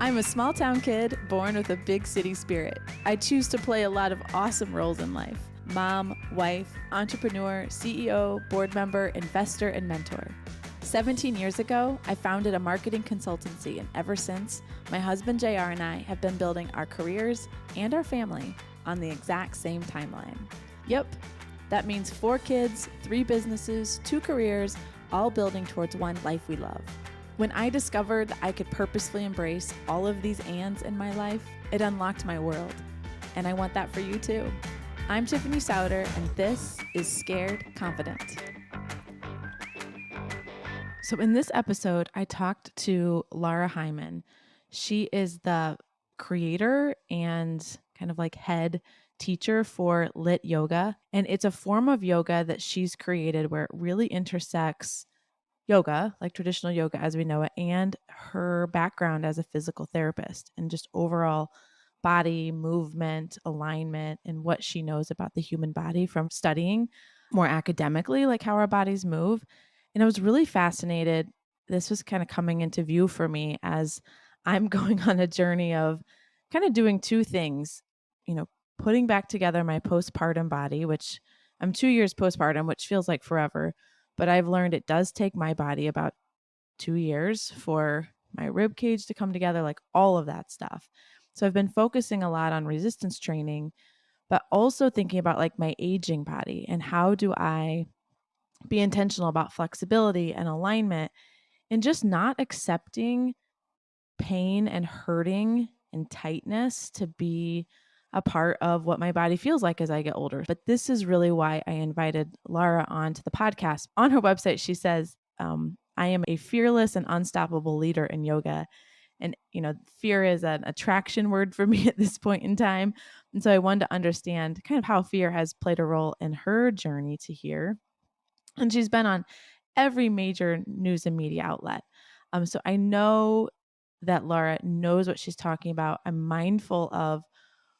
I'm a small town kid born with a big city spirit. I choose to play a lot of awesome roles in life: mom, wife, entrepreneur, CEO, board member, investor, and mentor. 17 years ago, I founded a marketing consultancy, and ever since, my husband JR and I have been building our careers and our family on the exact same timeline. Yep, that means 4 kids, 3 businesses, 2 careers, all building towards one life we love. When I discovered I could purposefully embrace all of these ands in my life, it unlocked my world. And I want that for you too. I'm Tiffany Souter, and this is Scared Confident. So in this episode, I talked to Lara Heimann. She is the creator and kind of like head teacher for LYT Yoga. And it's a form of yoga that she's created where it really intersects yoga, like traditional yoga as we know it, and her background as a physical therapist and just overall body movement, alignment, and what she knows about the human body from studying more academically, like how our bodies move. And I was really fascinated. This was kind of coming into view for me as I'm going on a journey of kind of doing 2 things, putting back together my postpartum body, which I'm 2 years postpartum, which feels like forever. But I've learned it does take my body about 2 years for my rib cage to come together, like all of that stuff. So I've been focusing a lot on resistance training, but also thinking about like my aging body and how do I be intentional about flexibility and alignment and just not accepting pain and hurting and tightness to be a part of what my body feels like as I get older. But this is really why I invited Lara onto the podcast. On her website, she says, I am a fearless and unstoppable leader in yoga. And, fear is an attraction word for me at this point in time. And so I wanted to understand kind of how fear has played a role in her journey to here. And she's been on every major news and media outlet. So I know that Lara knows what she's talking about. I'm mindful of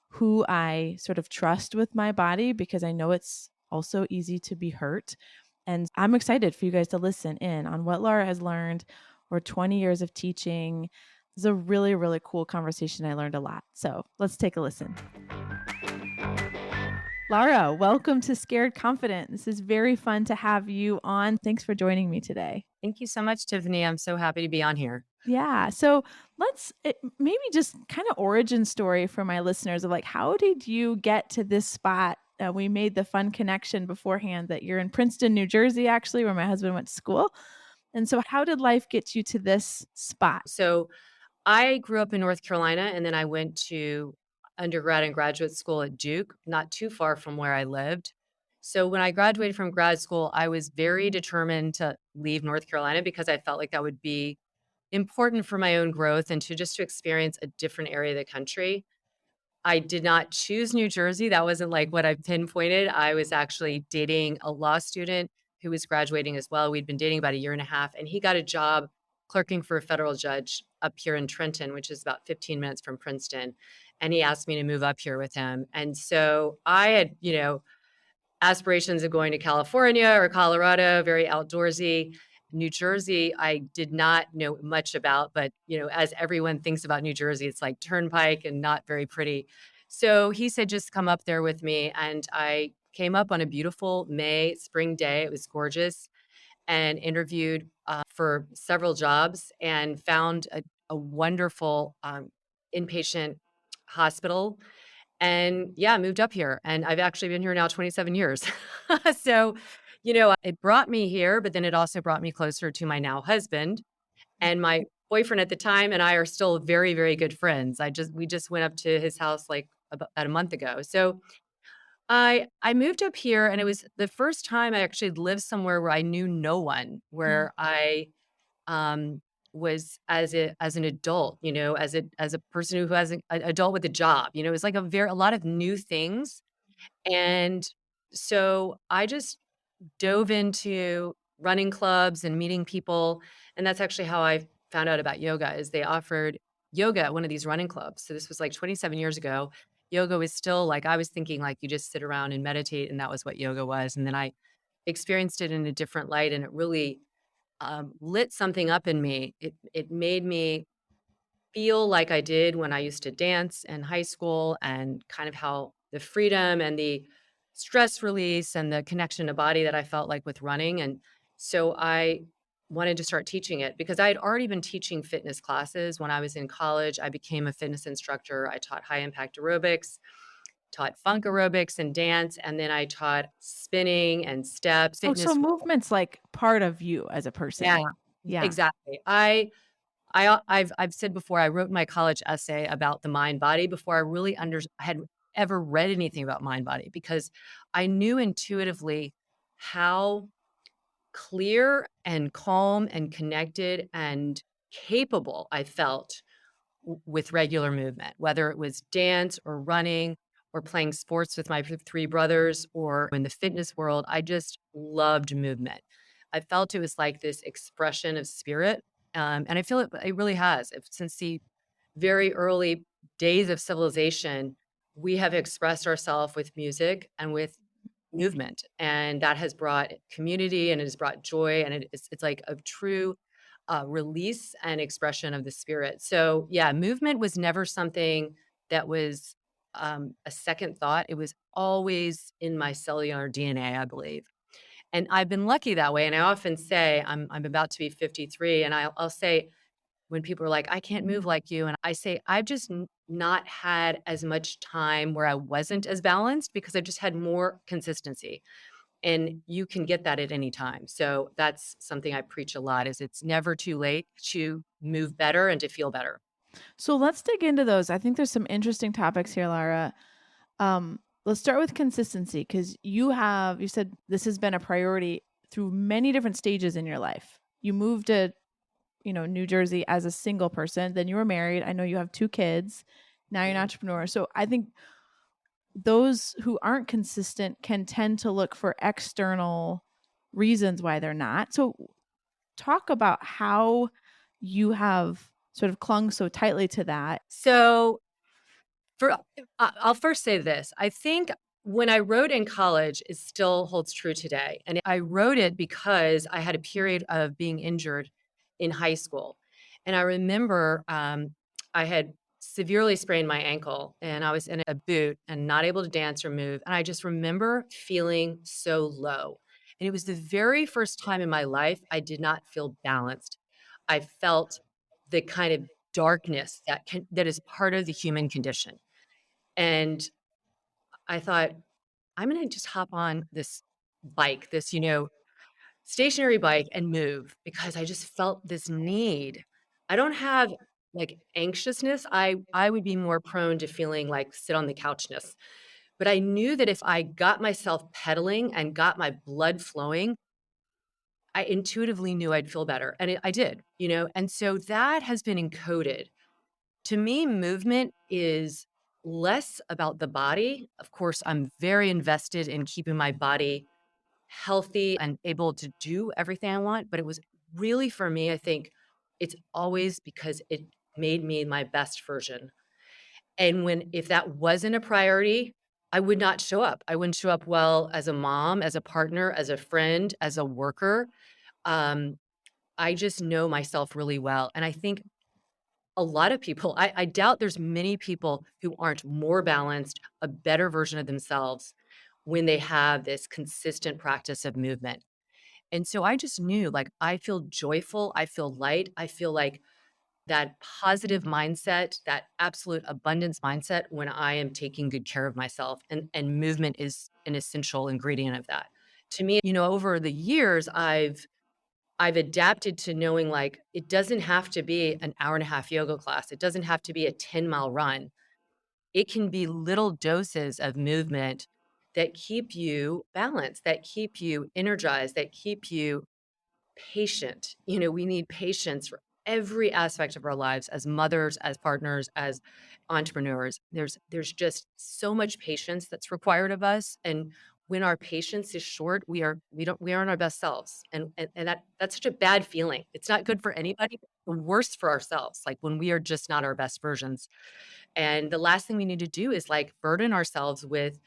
who I sort of trust with my body because I know it's also easy to be hurt. And I'm excited for you guys to listen in on what Lara has learned or 20 years of teaching. It's a really, really cool conversation. I learned a lot. So let's take a listen. Lara, welcome to Scared Confident. This is very fun to have you on. Thanks for joining me today. Thank you so much, Tiffany. I'm so happy to be on here. Yeah. So let's maybe just kind of origin story for my listeners of like, how did you get to this spot? We made the fun connection beforehand that you're in Princeton, New Jersey, actually, where my husband went to school. And so how did life get you to this spot? So I grew up in North Carolina, and then I went to undergrad and graduate school at Duke, not too far from where I lived. So when I graduated from grad school, I was very determined to leave North Carolina because I felt like that would be important for my own growth and to experience a different area of the country. I did not choose New Jersey. That wasn't like what I pinpointed. I was actually dating a law student who was graduating as well. We'd been dating about a year and a half, and he got a job clerking for a federal judge up here in Trenton, which is about 15 minutes from Princeton. And he asked me to move up here with him. And so I had, aspirations of going to California or Colorado, very outdoorsy. New Jersey, I did not know much about, but as everyone thinks about New Jersey, it's like turnpike and not very pretty. So he said, just come up there with me. And I came up on a beautiful spring day. It was gorgeous, and interviewed for several jobs and found a wonderful inpatient hospital. And yeah, moved up here, and I've actually been here now 27 years. So, it brought me here, but then it also brought me closer to my now husband, and my boyfriend at the time and I are still very, very good friends. We just went up to his house like about a month ago. So I moved up here, and it was the first time I actually lived somewhere where I knew no one, where I um, was as an adult, as a person who has an adult with a job. It was like a lot of new things. And so I just dove into running clubs and meeting people. And that's actually how I found out about yoga, is they offered yoga at one of these running clubs. So this was like 27 years ago. Yoga was still like, I was thinking like you just sit around and meditate, and that was what yoga was. And then I experienced it in a different light, and it really lit something up in me. It made me feel like I did when I used to dance in high school, and kind of how the freedom and the stress release and the connection to body that I felt like with running. And so I wanted to start teaching it because I had already been teaching fitness classes when I was in college. I became a fitness instructor. I taught high impact aerobics, taught funk aerobics and dance, and then I taught spinning and steps, Oh, so fitness. movement's like part of you as a Yeah, person. Yeah. exactly. I've said before, I wrote my college essay about the mind body before I really had ever read anything about mind body, because I knew intuitively how clear and calm and connected and capable I felt with regular movement, whether it was dance or running or playing sports with my three brothers or in the fitness world. I just loved movement. I felt it was like this expression of spirit. And I feel it really has. Since the very early days of civilization, we have expressed ourselves with music and with movement, and that has brought community and it has brought joy, and it's like a true release and expression of the spirit. So yeah, movement was never something that was a second thought. It was always in my cellular DNA, I believe. And I've been lucky that way. And I often say, I'm about to be 53, and I'll say, when people are like, "I can't move like you," and I say, "I've just not had as much time where I wasn't as balanced because I've just had more consistency." And you can get that at any time. So that's something I preach a lot, is it's never too late to move better and to feel better. So let's dig into those. I think there's some interesting topics here, Lara. Let's start with consistency because you said this has been a priority through many different stages in your life. You moved to, New Jersey as a single person, then you were married. I know you have 2 kids. Now you're an Mhm. entrepreneur. So I think those who aren't consistent can tend to look for external reasons why they're not. So talk about how you have sort of clung so tightly to that. So For I'll first say this. I think when I wrote in college, it still holds true today. And I wrote it because I had a period of being injured in high school. And I remember I had severely sprained my ankle and I was in a boot and not able to dance or move. And I just remember feeling so low. And it was the very first time in my life I did not feel balanced. I felt the kind of darkness that is part of the human condition. And I thought, I'm gonna just hop on this bike, this, stationary bike, and move, because I just felt this need. I don't have like anxiousness. I would be more prone to feeling like sit on the couchness. But I knew that if I got myself pedaling and got my blood flowing, I intuitively knew I'd feel better. And I did. And so that has been encoded. To me, movement is less about the body. Of course, I'm very invested in keeping my body healthy and able to do everything I want, but it was really, for me, I think it's always because it made me my best version. And if that wasn't a priority, I would not show up. I wouldn't show up well as a mom, as a partner, as a friend, as a worker. Um, I just know myself really well. And I think a lot of people, I doubt there's many people who aren't more balanced, a better version of themselves when they have this consistent practice of movement. And so I just knew, like, I feel joyful, I feel light, I feel like that positive mindset, that absolute abundance mindset when I am taking good care of myself, and movement is an essential ingredient of that. To me, over the years, I've adapted to knowing, like, it doesn't have to be an hour and a half yoga class. It doesn't have to be a 10-mile run. It can be little doses of movement that keep you balanced, that keep you energized, that keep you patient. We need patience for every aspect of our lives, as mothers, as partners, as entrepreneurs. There's just so much patience that's required of us. And when our patience is short, we aren't our best selves. And that's such a bad feeling. It's not good for anybody, but worse for ourselves, like when we are just not our best versions. And the last thing we need to do is like burden ourselves with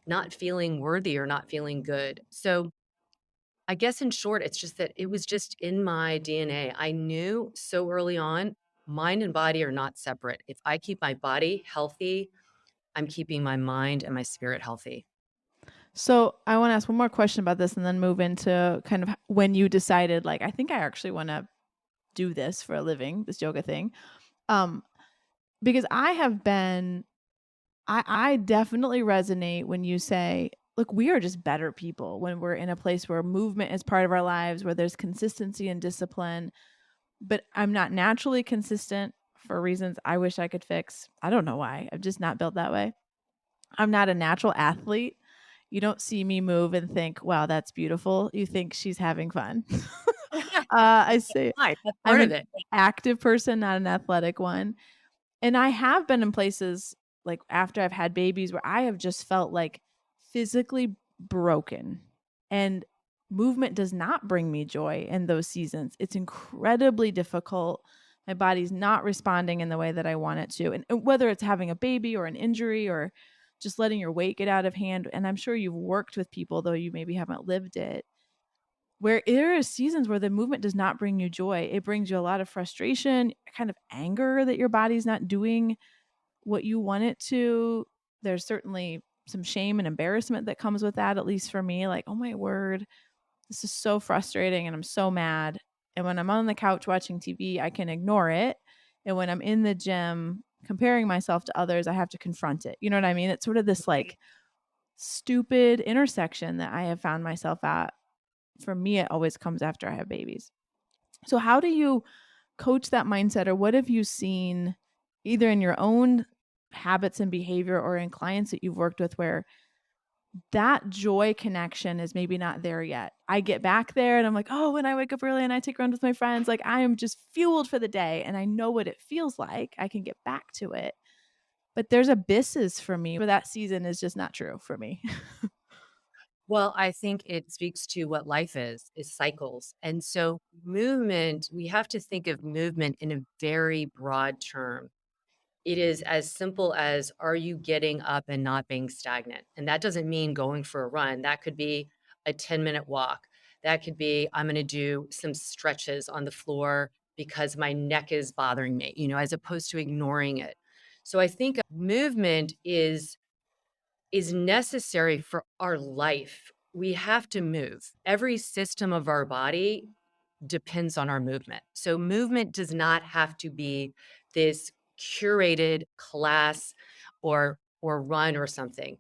not feeling worthy or not feeling good. So I guess in short, it's just that it was just in my DNA. I knew so early on mind and body are not separate. If I keep my body healthy, I'm keeping my mind and my spirit healthy. So I want to ask one more question about this and then move into kind of when you decided, like, I think I actually want to do this for a living, this yoga thing. Um, because I definitely resonate when you say, look, we are just better people when we're in a place where movement is part of our lives, where there's consistency and discipline. But I'm not naturally consistent for reasons I wish I could fix. I don't know why. I'm just not built that way. I'm not a natural athlete. You don't see me move and think, wow, that's beautiful. You think she's having fun. I say Right, that's I'm part of an it. active person, not an athletic one. And I have been in places, like, after I've had babies where I have just felt, like, physically broken, and movement does not bring me joy in those seasons. It's incredibly difficult. My body's not responding in the way that I want it to, and whether it's having a baby or an injury or just letting your weight get out of hand, and I'm sure you've worked with people, though you maybe haven't lived it, where there are seasons where the movement does not bring you joy. It brings you a lot of frustration, kind of anger that your body's not doing what you want it to. There's certainly some shame and embarrassment that comes with that, at least for me. Like, oh my word, this is so frustrating and I'm so mad. And when I'm on the couch watching TV, I can ignore it. And when I'm in the gym comparing myself to others, I have to confront it. You know what I mean? It's sort of this like stupid intersection that I have found myself at. For me, it always comes after I have babies. So, how do you coach that mindset, or what have you seen either in your own habits and behavior or in clients that you've worked with where that joy connection is maybe not there yet? I get back there and I'm like, oh, when I wake up early and I take runs with my friends, like I am just fueled for the day and I know what it feels like. I can get back to it. But there's abysses for me where that season is just not true for me. Well, I think it speaks to what life is cycles. And so movement, we have to think of movement in a very broad term. It is as simple as, are you getting up and not being stagnant? And that doesn't mean going for a run. That could be a 10-minute walk. That could be, I'm going to do some stretches on the floor because my neck is bothering me, as opposed to ignoring it. So I think movement is necessary for our life. We have to move. Every system of our body depends on our movement. So movement does not have to be this curated class or run or something.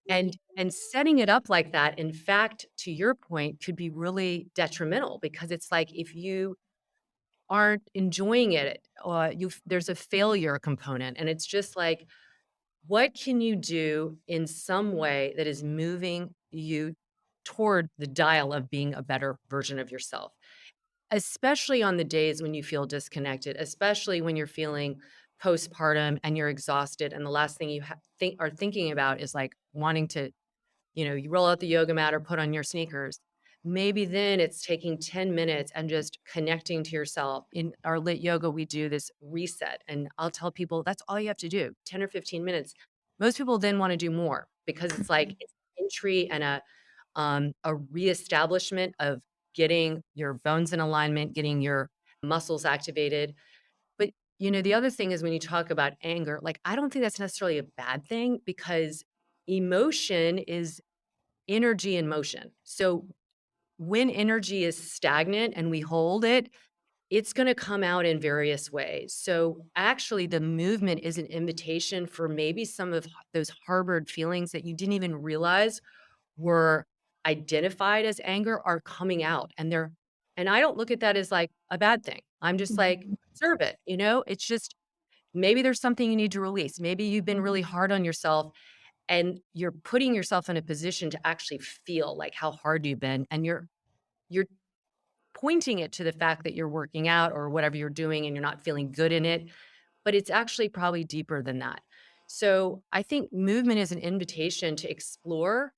And setting it up like that, in fact, to your point, could be really detrimental because it's like if you aren't enjoying it, there's a failure component. And it's just like, what can you do in some way that is moving you toward the dial of being a better version of yourself? Especially on the days when you feel disconnected, especially when you're feeling postpartum and you're exhausted, and the last thing you are thinking about is, like, wanting to, you roll out the yoga mat or put on your sneakers. Maybe then it's taking 10 minutes and just connecting to yourself. In our LYT Yoga, we do this reset, and I'll tell people that's all you have to do, 10 or 15 minutes. Most people then wanna do more because it's like it's entry and a reestablishment of getting your bones in alignment, getting your muscles activated. But, the other thing is when you talk about anger, like, I don't think that's necessarily a bad thing because emotion is energy in motion. So when energy is stagnant and we hold it, it's going to come out in various ways. So actually, the movement is an invitation for maybe some of those harbored feelings that you didn't even realize were identified as anger are coming out, and I don't look at that as like a bad thing. I'm just like, Mhm. observe it, it's just maybe there's something you need to release. Maybe you've been really hard on yourself and you're putting yourself in a position to actually feel like how hard you've been, and you're pointing it to the fact that you're working out or whatever you're doing and you're not feeling good in it, but it's actually probably deeper than that. So I think movement is an invitation to explore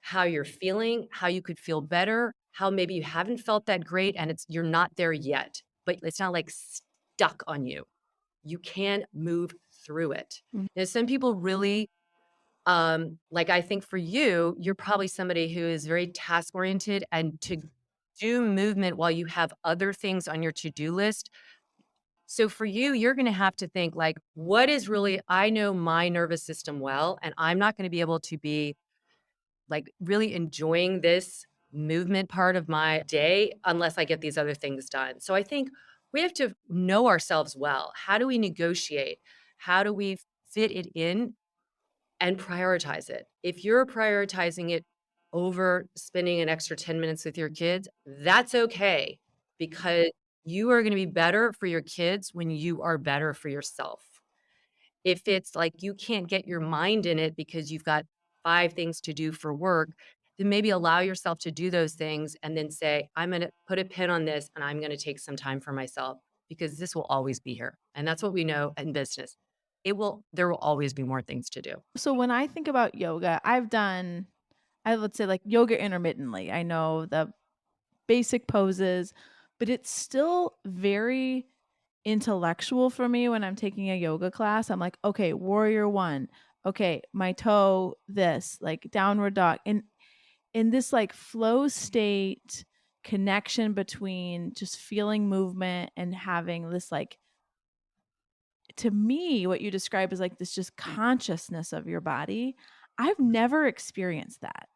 how you're feeling, how you could feel better, how maybe you haven't felt that great and you're not there yet, but it's not like stuck on you. You can move through it. Mhm. Now, some people really like I think for you, you're probably somebody who is very task oriented, and to do movement while you have other things on your to-do list So for you, you're going to have to think like, what is really, I know my nervous system well, and I'm not going to be able to be like really enjoying this movement part of my day unless I get these other things done. So I think we have to know ourselves well. How do we negotiate? How do we fit it in and prioritize it? If you're prioritizing it over spending an extra 10 minutes with your kids, that's okay because you are going to be better for your kids when you are better for yourself. If it's like you can't get your mind in it because you've got 5 things to do for work, then maybe allow yourself to do those things and then say, "I'm gonna put a pin on this, and I'm gonna take some time for myself because this will always be here." And that's what we know in business. There will always be more things to do. So when I think about yoga, I would say like yoga intermittently. I know the basic poses, but it's still very intellectual for me when I'm taking a yoga class. I'm like, okay, warrior one. Okay, my toe, this, like downward dog. And in this like flow state connection between just feeling movement and having this like, to me, what you describe is like this just consciousness of your body. I've never experienced that.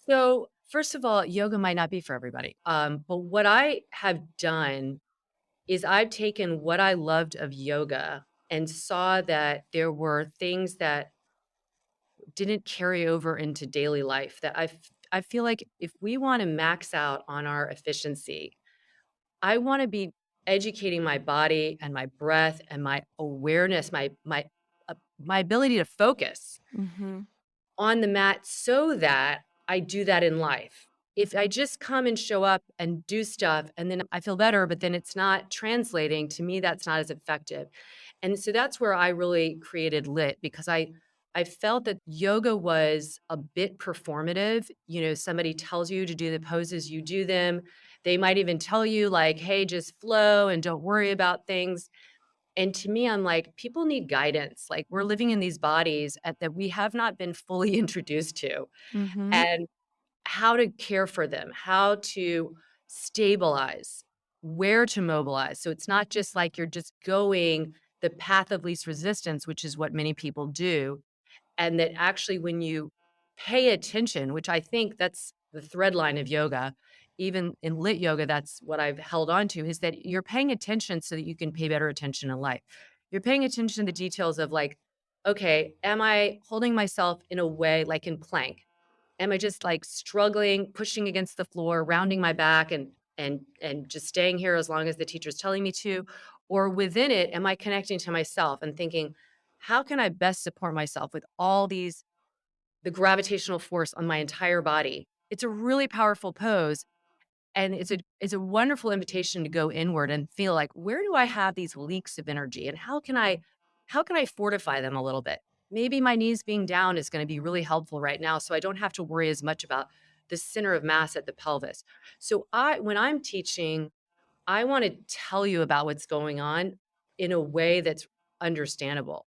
So, first of all, yoga might not be for everybody, but what I have done is I've taken what I loved of yoga and saw that there were things that didn't carry over into daily life that I feel like if we wanna max out on our efficiency, I wanna be educating my body and my breath and my awareness, my ability to focus Mhm. on the mat so that I do that in life. If I just come and show up and do stuff and then I feel better, but then it's not translating, to me, that's not as effective. And so that's where I really created LYT because I felt that yoga was a bit performative. You know, somebody tells you to do the poses, you do them. They might even tell you, like, hey, just flow and don't worry about things. And to me, I'm like, people need guidance. Like, we're living in these bodies that we have not been fully introduced to, Mhm. and how to care for them, how to stabilize, where to mobilize. So it's not just like you're just going the path of least resistance, which is what many people do. And that actually, when you pay attention, which I think that's the thread line of yoga, even in lit yoga, that's what I've held on to is that you're paying attention so that you can pay better attention in life. You're paying attention to the details of like, okay, am I holding myself in a way like in plank? Am I just like struggling, pushing against the floor, rounding my back and just staying here as long as the teacher's telling me to? Or within it, am I connecting to myself and thinking, how can I best support myself with all these the gravitational force on my entire body? It's a really powerful pose and it's a wonderful invitation to go inward and feel like, where do I have these leaks of energy and how can I fortify them a little bit? Maybe my knees being down is going to be really helpful right now so I don't have to worry as much about the center of mass at the pelvis. So I when I'm teaching, I want to tell you about what's going on in a way that's understandable.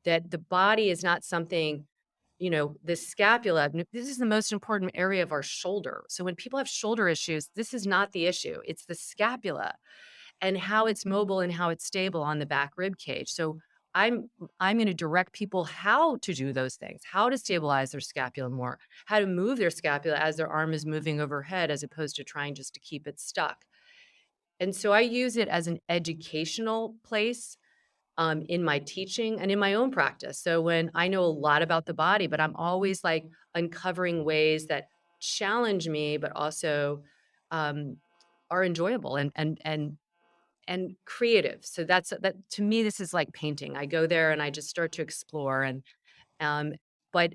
That the body is not something, the scapula, this is the most important area of our shoulder. So when people have shoulder issues, this is not the issue. It's the scapula and how it's mobile and how it's stable on the back rib cage. So I'm I'm going to direct people how to do those things, how to stabilize their scapula more, how to move their scapula as their arm is moving overhead as opposed to trying just to keep it stuck. And so I use it as an educational place in my teaching and in my own practice. So when I know a lot about the body, but I'm always like uncovering ways that challenge me, but also um, are enjoyable and creative. So that to me, this is like painting. I go there and I just start to explore. Um, but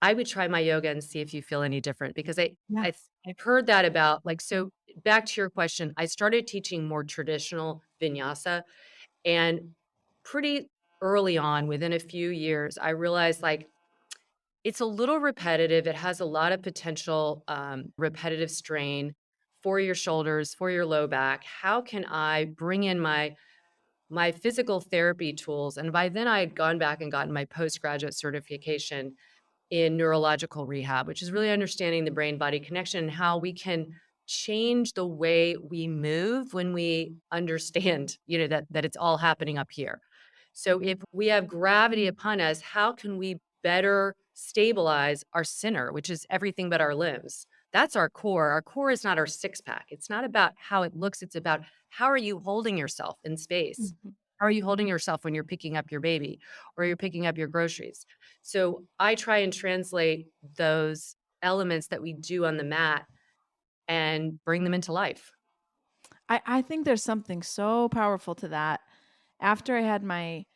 I would try my yoga and see if you feel any different because Yeah. I've heard that about like so. Back to your question, I started teaching more traditional vinyasa and pretty early on, within a few years, I realized like it's a little repetitive. It has a lot of potential repetitive strain for your shoulders, for your low back. How can I bring in my physical therapy tools? And by then I had gone back and gotten my postgraduate certification in neurological rehab, which is really understanding the brain body connection and how we can change the way we move when we understand, that it's all happening up here. So if we have gravity upon us, how can we better stabilize our center, which is everything but our limbs? That's our core. Our core is not our six pack. It's not about how it looks. It's about how are you holding yourself in space? Mhm. How are you holding yourself when you're picking up your baby or you're picking up your groceries? So I try and translate those elements that we do on the mat and bring them into life. I think there's something so powerful to that. After I had my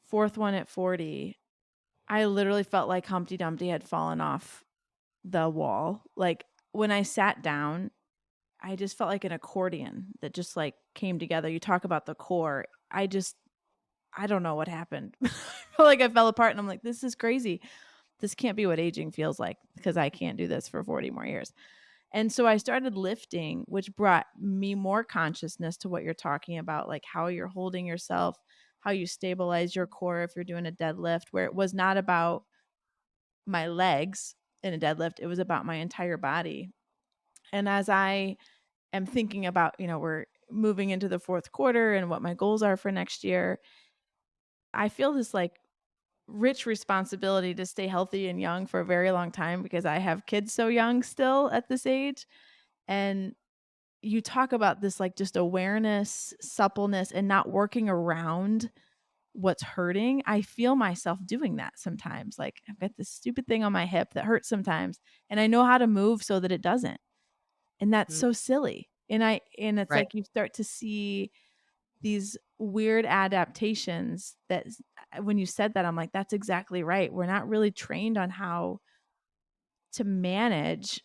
4th one at 40, I literally felt like Humpty Dumpty had fallen off the wall. Like, when I sat down, I just felt like an accordion that just, like, came together. You talk about the core. I don't know what happened. I felt like I fell apart, and I'm like, "This is crazy. This can't be what aging feels like because I can't do this for 40 more years." And so I started lifting, which brought me more consciousness to what you're talking about, like how you're holding yourself, how you stabilize your core if you're doing a deadlift, where it was not about my legs in a deadlift, it was about my entire body. And as I am thinking about, we're moving into the fourth quarter and what my goals are for next year, I feel this like rich responsibility to stay healthy and young for a very long time because I have kids so young still at this age. And you talk about this like just awareness, suppleness, and not working around what's hurting. I feel myself doing that sometimes. Like I've got this stupid thing on my hip that hurts sometimes, and I know how to move so that it doesn't. And that's Mm, so silly. And it's right. like you start to see these weird adaptations when you said that, I'm like, that's exactly right. We're not really trained on how to manage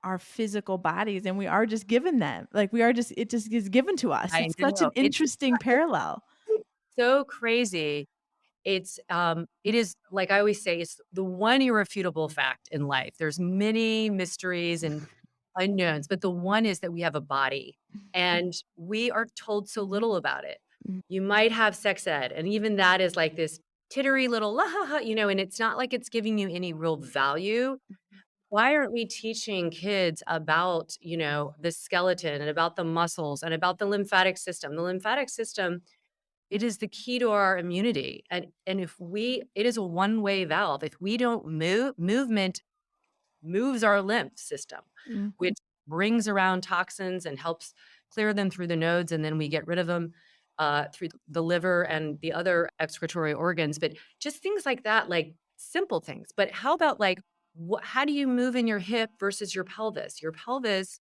our physical bodies, and we are just given them. Like, we are just it just is given to us. I It's such an know. interesting parallel. It's so crazy. It is like I always say, it's the one irrefutable fact in life. There's many mysteries and unknowns, but the one is that we have a body and we are told so little about it. Mm, You might have sex ed, and even that is like this tittery little la ha ha, and it's not like it's giving you any real value. Why aren't we teaching kids about, the skeleton and about the muscles and about the lymphatic system? The lymphatic system, it is the key to our immunity. And if it is a one-way valve. If we don't move, movement moves our lymph system, mm, which brings around toxins and helps clear them through the nodes, and then we get rid of them through the liver and the other excretory organs. But just things like that, like simple things. But how about like, how do you move in your hip versus your pelvis? Your pelvis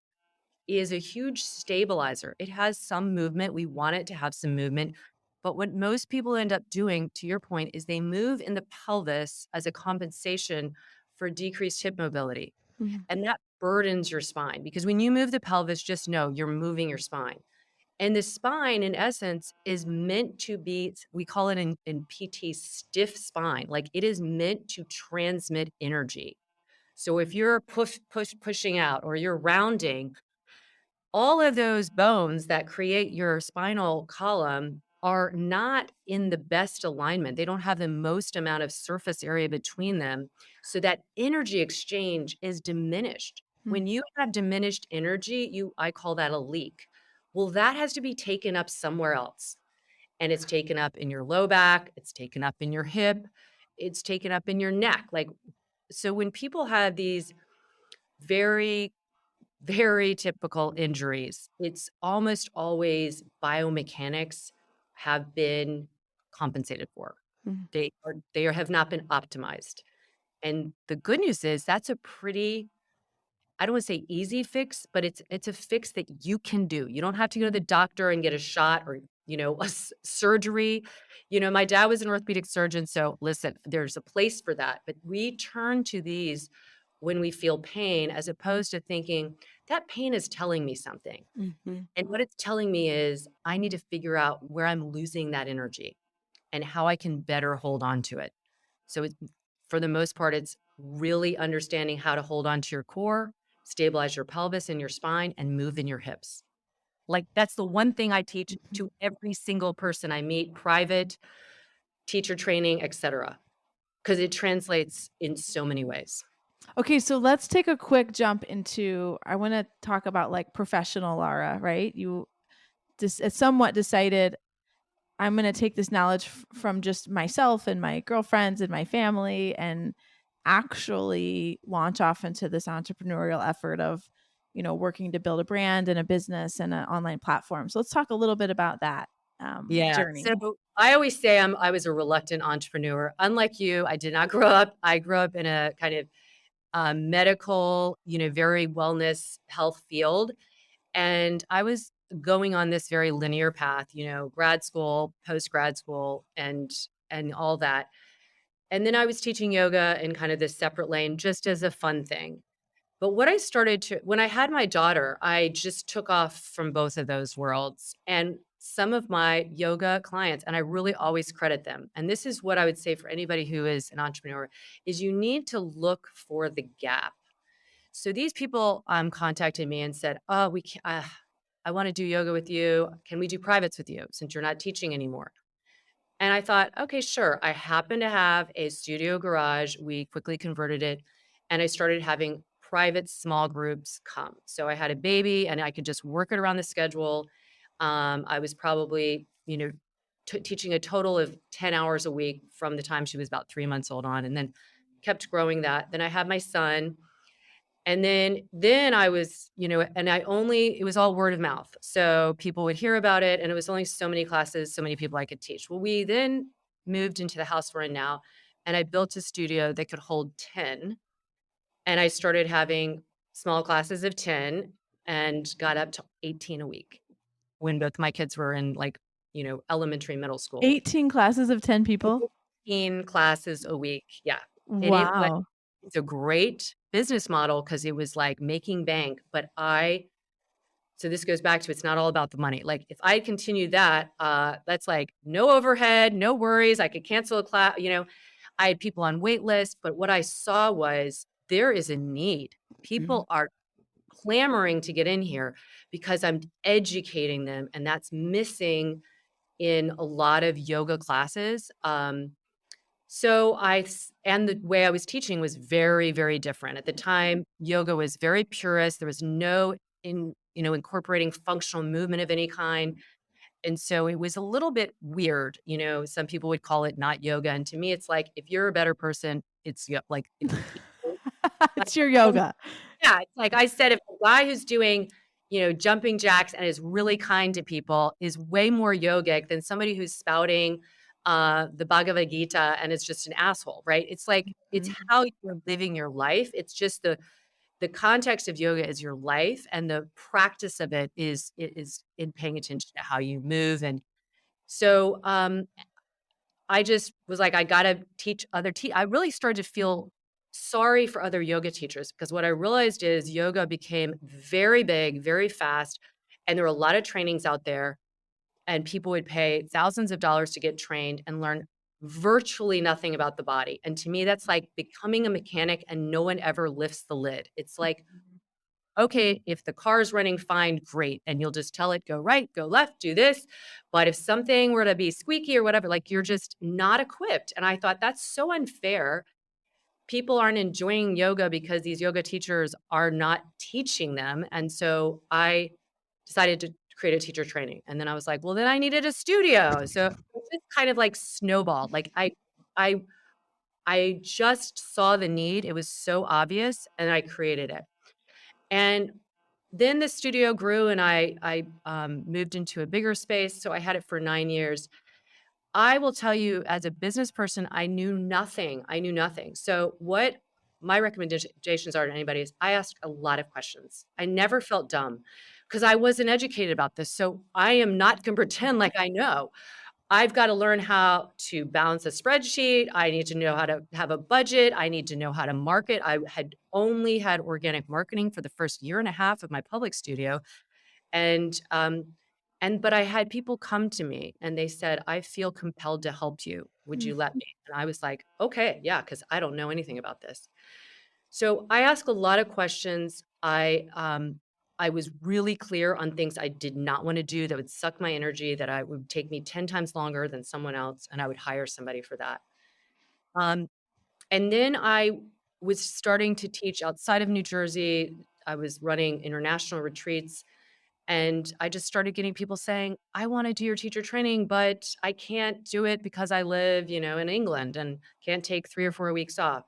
is a huge stabilizer. It has some movement. We want it to have some movement. But what most people end up doing, to your point, is they move in the pelvis as a compensation for decreased hip mobility. mhm, And that burdens your spine because when you move the pelvis, just know you're moving your spine. And the spine, in essence, is meant to be, we call it in PT, stiff spine. Like it is meant to transmit energy. So if you're pushing out or you're rounding, all of those bones that create your spinal column are not in the best alignment. They don't have the most amount of surface area between them. So that energy exchange is diminished. mm, When you have diminished energy, I call that a leak. Well, that has to be taken up somewhere else. And it's taken up in your low back, it's taken up in your hip, it's taken up in your neck. Like, so when people have these very very typical injuries. It's almost always biomechanics have been compensated for. mhm, They have not been optimized. And the good news is that's a pretty, I don't want to say easy fix, but it's a fix that you can do. You don't have to go to the doctor and get a shot or, surgery. My dad was an orthopedic surgeon, so listen, there's a place for that, but we turn to these when we feel pain as opposed to thinking that pain is telling me something. mhm, And what it's telling me is I need to figure out where I'm losing that energy and how I can better hold on to it. So for the most part, it's really understanding how to hold on to your core, stabilize your pelvis and your spine, and move in your hips. Like that's the one thing I teach mhm. to every single person I meet, private, teacher training, etc., because it translates in so many ways. Okay, so let's take a quick jump into I wanna talk about, like, professional Lara, right? You somewhat decided, "I'm gonna take this knowledge from just myself and my girlfriends and my family and actually launch off into this entrepreneurial effort of, working to build a brand and a business and an online platform." So let's talk a little bit about that, Yeah. journey. So I always say I was a reluctant entrepreneur. Unlike you, I did not grow up. I grew up in a kind of medical, very wellness health field. And I was going on this very linear path, grad school, post grad school, and all that. And then I was teaching yoga in kind of this separate lane just as a fun thing. But what I started to when I had my daughter, I just took off from both of those worlds. And some of my yoga clients, and I really always credit them. And this is what I would say for anybody who is an entrepreneur is you need to look for the gap. So these people contacted me and said, "Oh, I want to do yoga with you. Can we do privates with you since you're not teaching anymore?" And I thought, okay, sure. I happen to have a studio garage. We quickly converted it and I started having private small groups come. So I had a baby and I could just work it around the schedule. I was probably, teaching a total of 10 hours a week from the time she was about 3 months old on, and then kept growing that. Then I had my son, and then I was, and it was all word of mouth. So people would hear about it and it was only so many classes, so many people I could teach. Well, we then moved into the house we're in now and I built a studio that could hold 10 and I started having small classes of 10 and got up to 18 a week when both my kids were in like, elementary, middle school. 18 classes of 10 people? 18 classes a week. Yeah. It was Wow. it's a great business model because it was like making bank, but so this goes back to it's not all about the money. Like if I continue that, that's like no overhead, no worries. I could cancel a class, I had people on wait lists, but what I saw was there is a need. Mhm. People are clamoring to get in here because I'm educating them, and that's missing in a lot of yoga classes. And the way I was teaching was very, very different. At the time, yoga was very purist. There was no incorporating functional movement of any kind. And so it was a little bit weird. Some people would call it not yoga. And to me, it's like, if you're a better person, like it's It's your yoga. yeah, it's like I said, if a guy who's doing, jumping jacks and is really kind to people is way more yogic than somebody who's spouting the Bhagavad Gita and is just an asshole, right? It's like it's Mhm. how you're living your life. It's just the context of yoga is your life, and the practice of it is in paying attention to how you move. And so I just was like, I gotta teach I really started to feel sorry for other yoga teachers because what I realized is yoga became very big, very fast, and there were a lot of trainings out there, and people would pay thousands of dollars to get trained and learn virtually nothing about the body. And to me, that's like becoming a mechanic and no one ever lifts the lid. It's like, okay, if the car is running fine, great. And you'll just tell it, go right, go left, do this. But if something were to be squeaky or whatever, like you're just not equipped. And I thought that's so unfair. People aren't enjoying yoga because these yoga teachers are not teaching them. And so I decided to create a teacher training. And then I was like, well, then I needed a studio. So it just kind of like snowballed. Like I I just saw the need. It was so obvious and I created it. And then the studio grew and I moved into a bigger space. So I had it for 9 years. I will tell you as a business person, I knew nothing. I knew nothing. So what my recommendations are to anybody is I asked a lot of questions. I never felt dumb because I wasn't educated about this. So I am not going to pretend like I know. I've got to learn how to balance a spreadsheet. I need to know how to have a budget. I need to know how to market. I had only had organic marketing for the first year and a half of my public studio. And I had people come to me and they said, "I feel compelled to help you. Would you let me?" And I was like, "Okay, yeah, because I don't know anything about this." So I ask a lot of questions. I was really clear on things I did not want to do that would suck my energy, that I would take me 10 times longer than someone else, and I would hire somebody for that. Um, and then was starting to teach outside of New Jersey. I was running international retreats, and I just started getting people saying, "I wanna do your teacher training, but I can't do it because I live, in England and can't take 3 or 4 weeks off."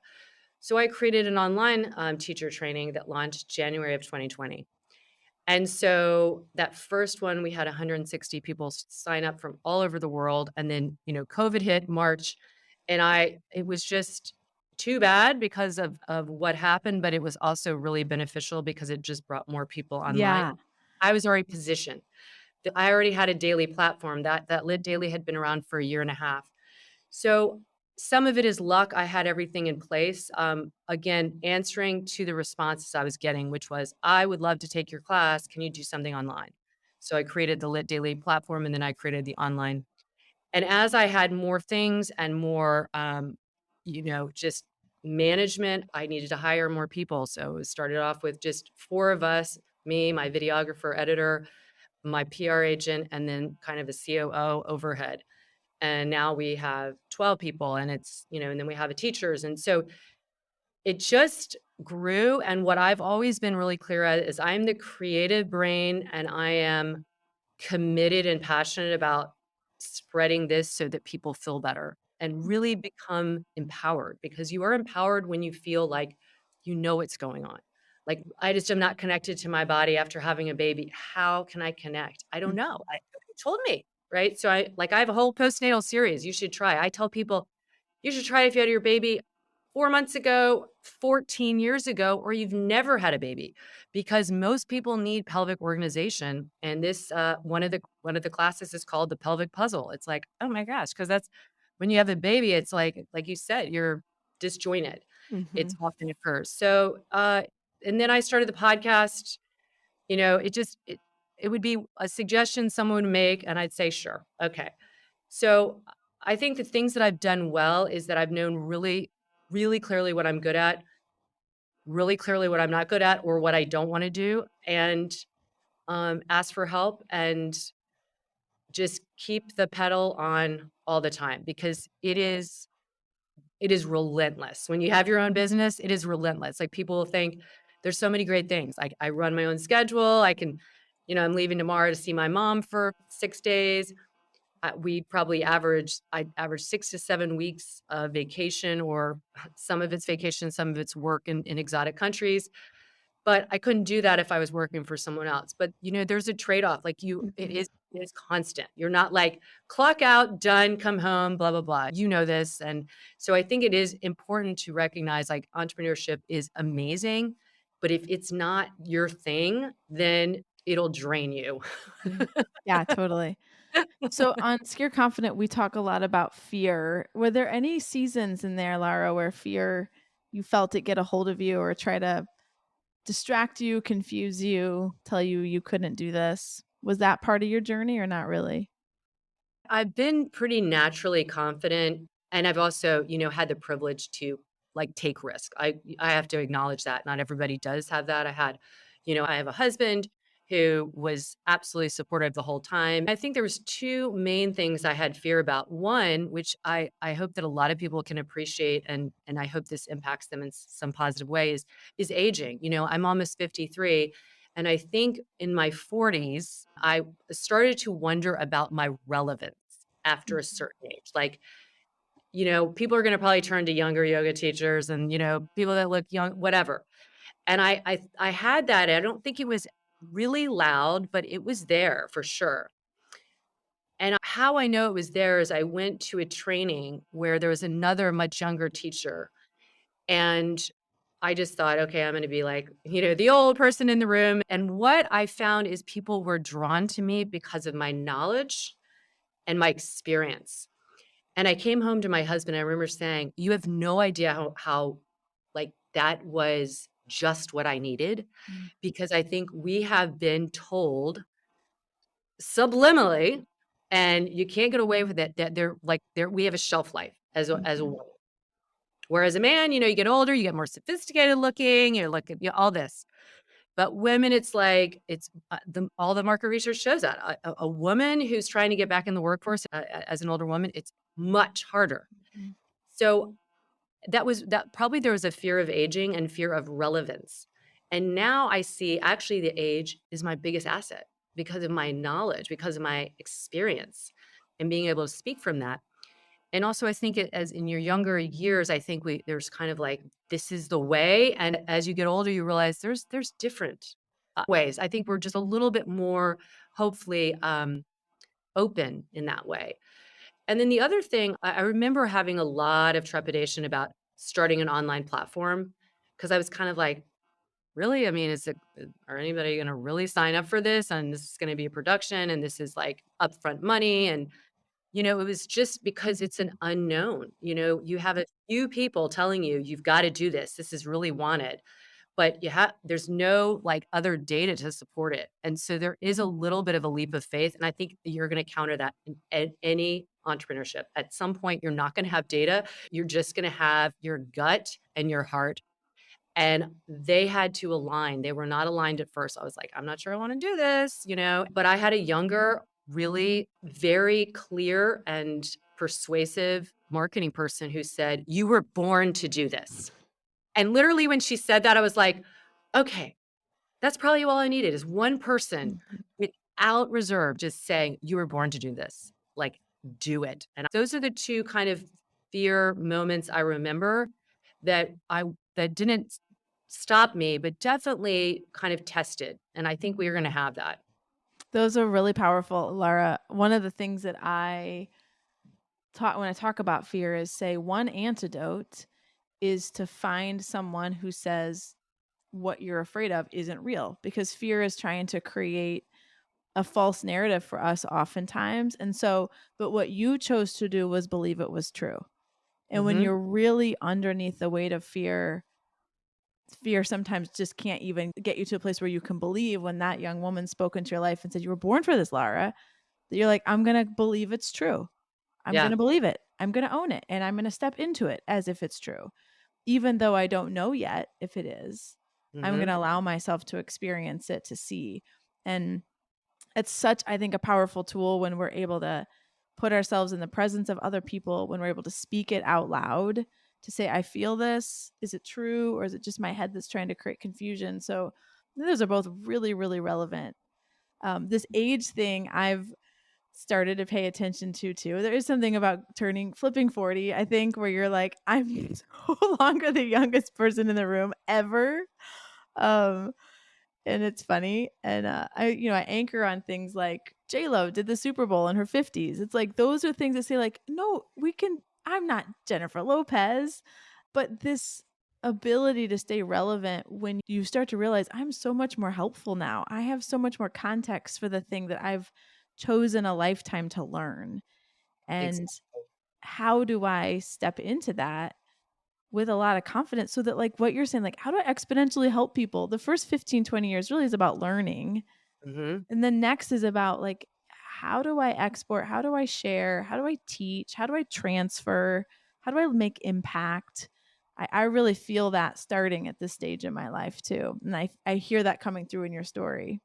So I created an online, teacher training that launched January of 2020. And so that first one, we had 160 people sign up from all over the world. And then, COVID hit March, and it was just too bad because of what happened, but it was also really beneficial because it just brought more people online. Yeah. I was already positioned. I already had a daily platform. That Lit Daily had been around for a year and a half. So some of it is luck. I had everything in place. Again, answering to the responses I was getting, which was, I would love to take your class. Can you do something online? So I created the Lit Daily platform, and then I created the online. And as I had more things and more, just management, I needed to hire more people. So it started off with just four of us, me, my videographer, editor, my PR agent, and then kind of a COO overhead. And now we have 12 people, and and then we have teachers. And so it just grew. And what I've always been really clear at is I'm the creative brain, and I am committed and passionate about spreading this so that people feel better and really become empowered, because you are empowered when you feel like you know what's going on. Like, I just am not connected to my body after having a baby. How can I connect? I don't know. Who told me? Right. So I have a whole postnatal series you should try. I tell people you should try if you had your baby 4 months ago, 14 years ago, or you've never had a baby, because most people need pelvic organization. And this, one of the classes is called the pelvic puzzle. It's like, oh my gosh, because that's when you have a baby, it's like you said, you're disjointed. It's Mhm. often occurs. So, and then I started the podcast. It would be a suggestion someone would make, and I'd say, sure, okay. So I think the things that I've done well is that I've known really, really clearly what I'm good at, really clearly what I'm not good at, or what I don't want to do, and ask for help, and just keep the pedal on all the time, because it is relentless. When you have your own business, it is relentless. Like, people will think there's so many great things. I run my own schedule. I can, I'm leaving tomorrow to see my mom for 6 days. I average 6 to 7 weeks of vacation, or some of it's vacation, some of it's work in exotic countries. But I couldn't do that if I was working for someone else. But, there's a trade-off. Like, Mhm. it is constant. You're not like, clock out, done, come home, blah, blah, blah. You know this. And so I think it is important to recognize, like, entrepreneurship is amazing, but if it's not your thing, then it'll drain you. Mhm. Yeah, totally. So on Scare Confident, we talk a lot about fear. Were there any seasons in there, Lara, where fear you felt it get a hold of you or try to distract you, confuse you, tell you you couldn't do this? Was that part of your journey or not really? I've been pretty naturally confident, and I've also, had the privilege to, like, take risk. I have to acknowledge that not everybody does have that. I have a husband who was absolutely supportive the whole time. I think there was two main things I had fear about. One, which I hope that a lot of people can appreciate, and I hope this impacts them in some positive ways, is aging. I'm almost 53. And I think in my 40s, I started to wonder about my relevance after a Mhm. certain age. Like, people are going to probably turn to younger yoga teachers, and, people that look young, whatever. And I had that. I don't think it was really loud, but it was there for sure. And how I know it was there is I went to a training where there was another much younger teacher, and I just thought, okay, I'm going to be like, the old person in the room. And what I found is people were drawn to me because of my knowledge and my experience. And I came home to my husband. I remember saying, you have no idea how like, that was just what I needed, Mm. because I think we have been told subliminally, and you can't get away with it, that we have a shelf life as a Mhm. woman. Whereas a man, you get older, you get more sophisticated looking, you look at, all this. But women, it's like all the market research shows that a woman who's trying to get back in the workforce, as an older woman, it's much harder. Mhm. So, that probably there was a fear of aging and fear of relevance. And now I see actually the age is my biggest asset because of my knowledge, because of my experience and being able to speak from that. And also I think it as in your younger years, I think there's kind of like this is the way. And as you get older, you realize there's different ways. I think we're just a little bit more hopefully open in that way. And then the other thing, I remember having a lot of trepidation about starting an online platform because I was kind of like, really? I mean, are anybody going to really sign up for this? And this is going to be a production and this is like upfront money. And, it was just because it's an unknown. You have a few people telling you, you've got to do this. This is really wanted. But there's no, like, other data to support it, and so there is a little bit of a leap of faith, and I think you're gonna counter that in any entrepreneurship. At some point, you're not gonna have data, you're just gonna have your gut and your heart, and they had to align. They were not aligned at first. I was like, "I'm not sure I wanna do this," but I had a younger, really very clear and persuasive marketing person who said, "You were born to do this." And literally when she said that, I was like, "Okay, that's probably all I needed is one person Mhm. without reserve just saying, 'You were born to do this.' Like, do it." And those are the 2 kind of fear moments I remember that didn't stop me, but definitely kind of tested, and I think we're gonna have that. Those are really powerful, Lara. One of the things that I taught when I talk about fear is say one antidote is to find someone who says what you're afraid of isn't real because fear is trying to create a false narrative for us oftentimes. And so, but what you chose to do was believe it was true. And when Mhm. you're really underneath the weight of fear, fear sometimes just can't even get you to a place where you can believe when that young woman spoke into your life and said, "You were born for this, Lara," that you're like, "I'm going to believe it's true. I'm going Yeah. to believe it. I'm going to own it. And I'm going to step into it as if it's true. Even though I don't know yet if it is, I'm going Mhm. to allow myself to experience it to see." And it's such, I think, a powerful tool when we're able to put ourselves in the presence of other people, when we're able to speak it out loud, to say, "I feel this. Is it true? Or is it just my head that's trying to create confusion?" So those are both really, really relevant. This age thing, I've started to pay attention to too. There is something about flipping 40, I think, where you're like, I'm no longer the youngest person in the room ever. Um, and it's funny. And I anchor on things like J Lo did the Super Bowl in her 50s. It's like those are things that say, like, no, I'm not Jennifer Lopez, but this ability to stay relevant when you start to realize I'm so much more helpful now. I have so much more context for the thing that I've chosen a lifetime to learn. And Exactly. how do I step into that with a lot of confidence so that, like what you're saying, like, how do I exponentially help people? The first 15, 20 years really is about learning. Mhm. And then next is about, like, how do I export? How do I share? How do I teach? How do I transfer? How do I make impact? I really feel that starting at this stage in my life too. And I hear that coming through in your story.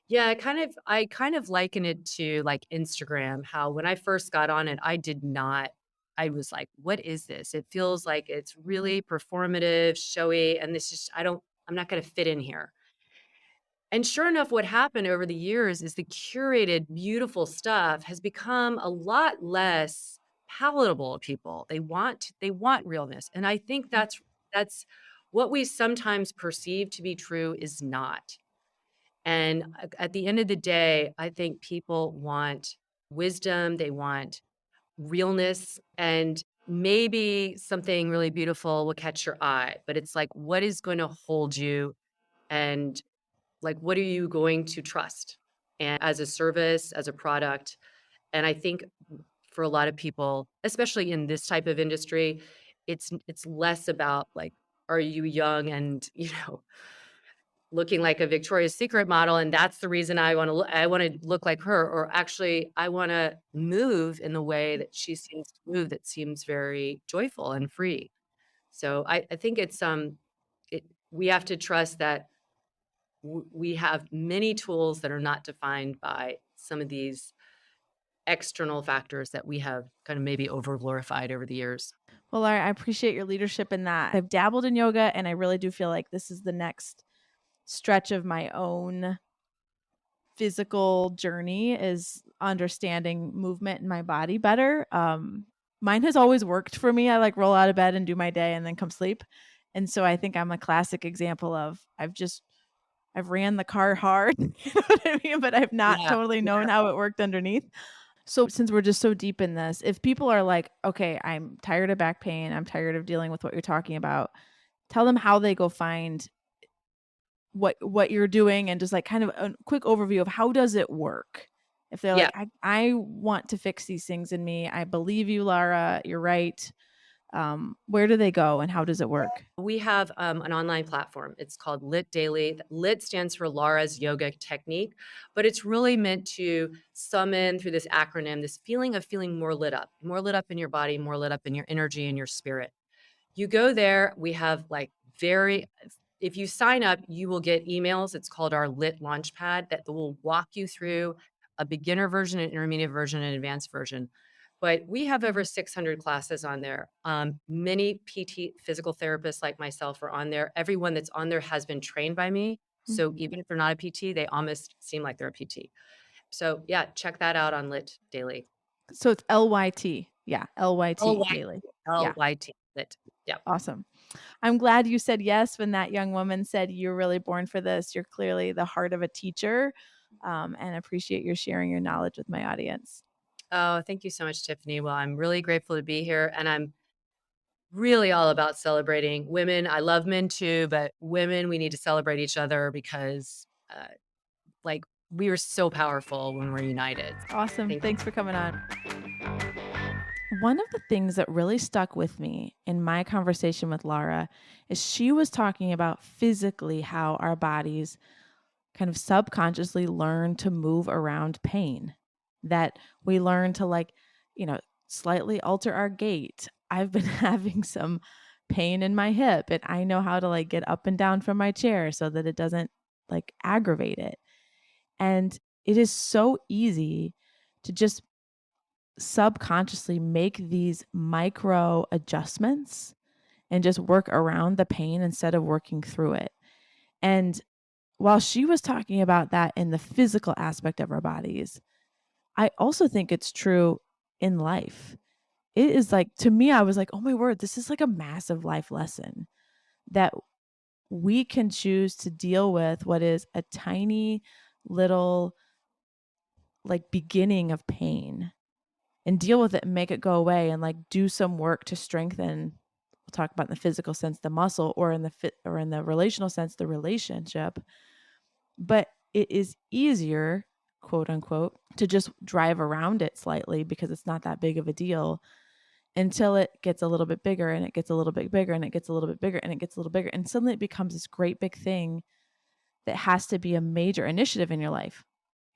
Yeah, I kind of liken it to, like, Instagram, how when I first got on it, I was like, "What is this?" It feels like it's really performative, showy, and I'm not gonna fit in here. And sure enough, what happened over the years is the curated, beautiful stuff has become a lot less palatable to people. They want realness, and I think that's what we sometimes perceive to be true is not. And at the end of the day, I think people want wisdom, they want realness, and maybe something really beautiful will catch your eye, but it's like, what is going to hold you? And like, what are you going to trust? And as a service, as a product. And I think for a lot of people, especially in this type of industry, it's less about like, are you young and looking like a Victoria's Secret model, and that's the reason I wanna look like her, or actually, I wanna move in the way that she seems to move that seems very joyful and free. So I think we have to trust that we have many tools that are not defined by some of these external factors that we have kind of maybe over glorified over the years. Well, Lara, I appreciate your leadership in that. I've dabbled in yoga, and I really do feel like this is the next stretch of my own physical journey, is understanding movement in my body better. Mine has always worked for me. I like roll out of bed and do my day and then come sleep. And so I think I'm a classic example of I've ran the car hard, you know what I mean? But I've not Yeah. totally known how it worked underneath. So since we're just so deep in this, if people are like, okay, I'm tired of back pain, I'm tired of dealing with what you're talking about, tell them how they go find what you're doing, and just like kind of a quick overview of how does it work. If they're Yeah. like, I want to fix these things in me. I believe you, Lara. You're right. Where do they go and how does it work? We have an online platform. It's called LYT Daily. LYT stands for Lara's Yoga Technique, but it's really meant to summon through this acronym this feeling of feeling more lit up in your body, more lit up in your energy and your spirit. You go there, we have like very if you sign up, you will get emails. It's called our LYT Launchpad that will walk you through a beginner version, an intermediate version, and advanced version. But we have over 600 classes on there. Many PT physical therapists like myself are on there. Everyone that's on there has been trained by me. So Mhm. even if they're not a PT, they almost seem like they're a PT. So yeah, check that out on LYT Daily. So it's LYT. Yeah, LYT LYT. daily. Yeah, LYT. LYT. Yeah. awesome. I'm glad you said yes when that young woman said you're really born for this. You're clearly the heart of a teacher, and appreciate your sharing your knowledge with my audience. Oh, thank you so much, Tiffany. Well, I'm really grateful to be here. And I'm really all about celebrating women. I love men too, but women, we need to celebrate each other because, like, we are so powerful when we're united. Awesome. Thank you. Thanks for coming on. One of the things that really stuck with me in my conversation with Lara is she was talking about physically how our bodies kind of subconsciously learn to move around pain, that we learn to, like, you know, slightly alter our gait. I've been having some pain in my hip, and I know how to like get up and down from my chair so that it doesn't like aggravate it. And it is so easy to just subconsciously make these micro adjustments and just work around the pain instead of working through it. And while she was talking about that in the physical aspect of our bodies, I also think it's true in life. It is like, to me, I was like, oh my word, this is like a massive life lesson that we can choose to deal with what is a tiny little like beginning of pain and deal with it and make it go away and like do some work to strengthen. We'll talk about in the physical sense the muscle, or in the fit, or in the relational sense the relationship. But it is easier, quote unquote, to just drive around it slightly because it's not that big of a deal, until it gets a little bit bigger and it gets a little bit bigger and it gets a little bit bigger and it gets a little bigger, and suddenly it becomes this great big thing that has to be a major initiative in your life.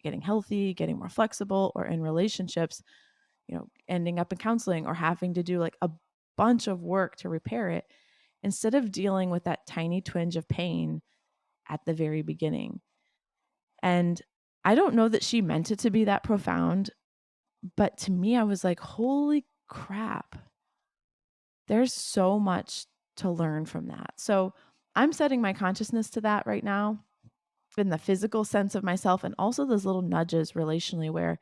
Getting healthy, getting more flexible, or in relationships, ending up in counseling or having to do like a bunch of work to repair it, instead of dealing with that tiny twinge of pain at the very beginning. And I don't know that she meant it to be that profound, but to me, I was like, holy crap, there's so much to learn from that. So I'm setting my consciousness to that right now, in the physical sense of myself, and also those little nudges relationally where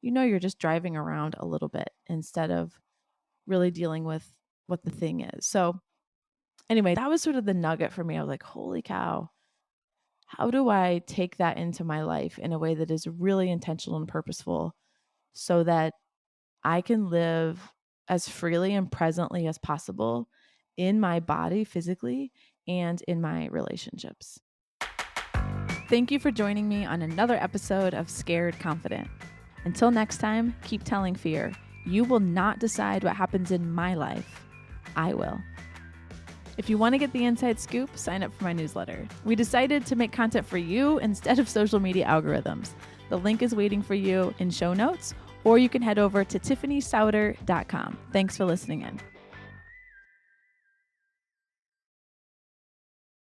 you're just driving around a little bit instead of really dealing with what the thing is. So anyway, that was sort of the nugget for me. I was like, holy cow, how do I take that into my life in a way that is really intentional and purposeful so that I can live as freely and presently as possible in my body physically and in my relationships? Thank you for joining me on another episode of Scared Confident. Until next time, keep telling fear, you will not decide what happens in my life. I will. If you want to get the inside scoop, sign up for my newsletter. We decided to make content for you instead of social media algorithms. The link is waiting for you in show notes, or you can head over to tiffanysauter.com. Thanks for listening in.